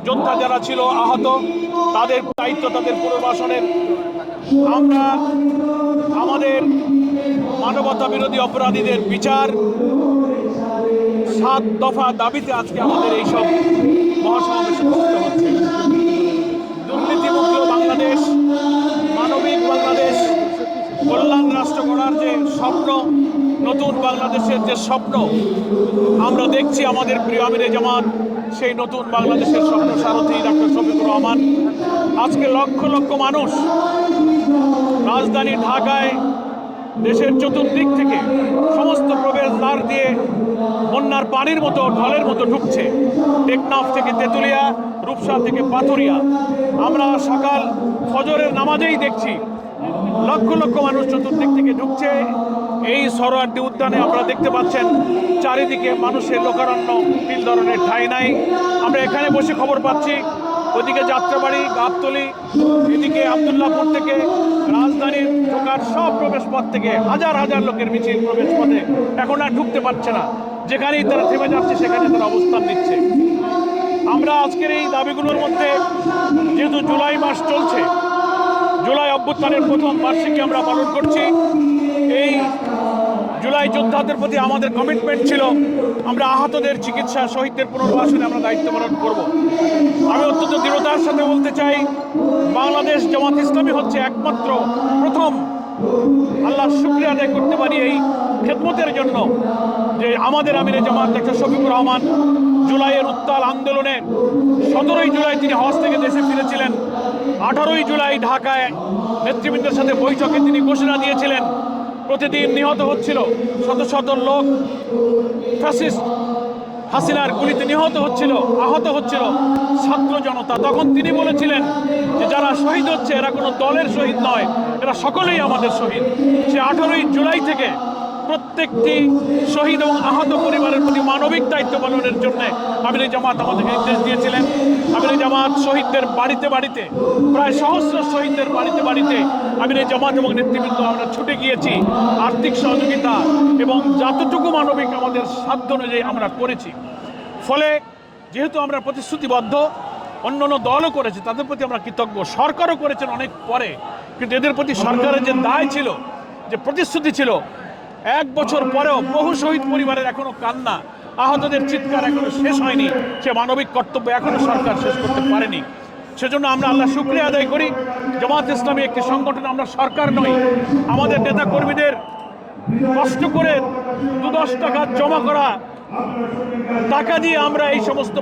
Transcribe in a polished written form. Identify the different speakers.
Speaker 1: যোদ্ধা যারা ছিল আহত, তাদের দায়িত্ব তাদের পুনর্বাসনের। আমরা আমাদের মানবতা বিরোধী অপরাধীদের বিচার 7 দফা দাবিতে আজকে আমাদের এইসব মহাসমাবেশ অনুষ্ঠিত হচ্ছে। দুর্নীতিমুক্ত বাংলাদেশ, মানবিক বাংলাদেশ, কল্যাণ রাষ্ট্র গড়ার যে স্বপ্ন, নতুন বাংলাদেশের যে স্বপ্ন আমরা দেখছি আমাদের প্রিয় আমিরে জামাত, সেই নতুন বাংলাদেশের স্বপ্ন সারথী ডক্টর শফিকুর রহমান। আজকে লক্ষ লক্ষ মানুষ রাজধানী ঢাকায় দেশের চতুর্দিক থেকে সমস্ত প্রবেশদ্বার দিয়ে বন্যার পানির মতো ঢলের মতো ঢুকছে। টেকনাফ থেকে তেঁতুলিয়া, রূপসা থেকে পাথুরিয়া। আমরা সকাল ফজরের নামাজেই দেখছি লক্ষ লক্ষ মানুষ চতুর্দিক থেকে ঢুকছে। এই সরোয়ার্দী উদ্যানে আপনারা দেখতে পাচ্ছেন চারিদিকে মানুষের লোকারণ্য, তিল ধরনের ঠাঁই নাই। আমরা এখানে বসে খবর পাচ্ছি ওইদিকে যাত্রাবাড়ি, গাবতলী, এদিকে আবদুল্লাহপুর থেকে রাজধানীর ঢোকার সব প্রবেশ পথ থেকে হাজার হাজার লোকের মিছিল প্রবেশ পথে এখন আর ঢুকতে পারছে না। যেখানেই তারা থেমে যাচ্ছে সেখানে তারা অবস্থান নিচ্ছে। আমরা আজকের এই দাবিগুলোর মধ্যে, যেহেতু জুলাই মাস চলছে, জুলাই অভ্যুত্থানের প্রথম বার্ষিকী আমরা পালন করছি, এই জুলাই যোদ্ধাদের প্রতি আমাদের কমিটমেন্ট ছিল আমরা আহতদের চিকিৎসা, শহীদদের পুনর্বাসনে আমরা দায়িত্ব পালন করব। আমি অত্যন্ত দৃঢ়তার সাথে বলতে চাই, বাংলাদেশ জামাত ইসলামী হচ্ছে একমাত্র প্রথম আল্লাহর শুকরিয়া আদায় করতে পারি এই খেদমতের জন্য যে আমাদের আমিরে জামাত ডক্টর শফিকুর রহমান জুলাইয়ের উত্তাল আন্দোলনে 17ই জুলাই তিনি হজ থেকে দেশে ফিরেছিলেন। 18ই জুলাই ঢাকায় নেতৃবৃন্দের সাথে বৈঠকে তিনি ঘোষণা দিয়েছিলেন প্রতিদিন নিহত হচ্ছিল শত শত লোক, ফ্যাসিস্ট হাসিনার গুলিতে নিহত হচ্ছিল, আহত হচ্ছিল ছাত্র জনতা। তখন তিনি বলেছিলেন যে যারা শহীদ হচ্ছে এরা কোনো দলের শহীদ নয়, এরা সকলেই আমাদের শহীদ। সে 18ই জুলাই থেকে প্রত্যেকটি শহীদ এবং আহত পরিবারের প্রতি মানবিক দায়িত্ব পালনের জন্য আমিরে জামাত আমাদেরকে নির্দেশ দিয়েছিলেন। আমিরে জামাত শহীদদের বাড়িতে বাড়িতে, প্রায় সহস্র শহীদদের বাড়িতে বাড়িতে আমিরে জামাত এবং নেতৃবৃন্দ আমরা ছুটে গিয়েছি। আর্থিক সহযোগিতা এবং যতটুকু মানবিক আমাদের সাধ্য অনুযায়ী আমরা করেছি। ফলে যেহেতু আমরা প্রতিশ্রুতিবদ্ধ, অন্য অন্য দলও করেছে, তাদের প্রতি আমরা কৃতজ্ঞ। সরকারও করেছেন অনেক পরে, কিন্তু এদের প্রতি সরকারের যে দায় ছিল, যে প্রতিশ্রুতি ছিল, 1 বছর পরেও বহু শহীদ পরিবারের এখনো কান্না, আহতদের চিৎকার এখনো শেষ হয়নি। সে মানবিক কর্তব্য এখনো সরকার শেষ করতে পারেনি। সেজন্য আমরা আল্লাহ শুকরিয়া আদায় করি, জামাত ইসলামী একটি সংগঠন, আমরা সরকার নই। আমাদের নেতা কর্মীদের কষ্ট করে 2-10 টাকা জমা করা টাকা দিয়ে আমরা এই সমস্ত